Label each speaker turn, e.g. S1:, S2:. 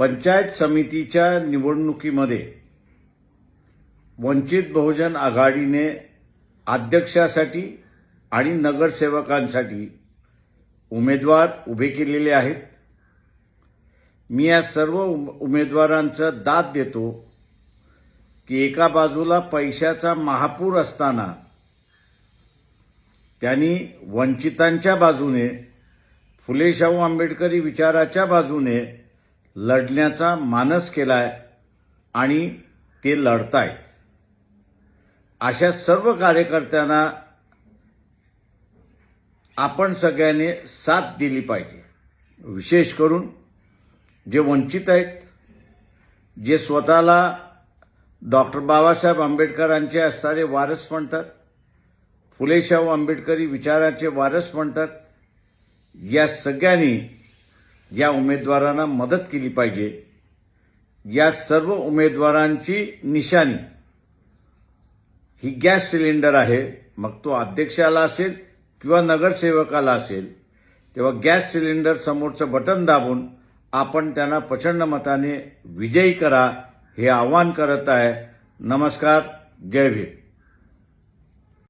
S1: पंचायत समितीच्या निवडणुकीमध्ये वंचित बहुजन आघाडीने अध्यक्षासाठी आणि नगरसेवकांसाठी उमेदवार उभे केलेले आहेत। मी या सर्व उमेदवारांचं दाद देतो की एका बाजूला पैशाचा महापूर असताना त्यांनी वंचितांच्या बाजूने, फुले शाहू आंबेडकरी विचाराच्या बाजूने लढण्याचा मानस केलाय आणि ते लढतायत। अशा सर्व कार्यकर्त्यांना आपण सगळ्यांनी साथ दिली पाहिजे। विशेष करून जे वंचित आहेत, जे स्वतःला डॉक्टर बाबासाहेब आंबेडकरांचे असणारे वारस म्हणतात, फुले शाहू आंबेडकरी विचाराचे वारस म्हणतात, या सगळ्यांनी या उमेदवारांना मदत केली पाहिजे। या सर्व उमेदवारांची निशाणी ही गॅस सिलेंडर आहे। मग तो अध्यक्षाला असेल किंवा नगरसेवकाला असेल, तेव्हा गॅस सिलेंडर समोरचं बटन दाबून आपण त्यांना प्रचंड मताने विजयी करा हे आवाहन करत आहे। नमस्कार, जय भीम।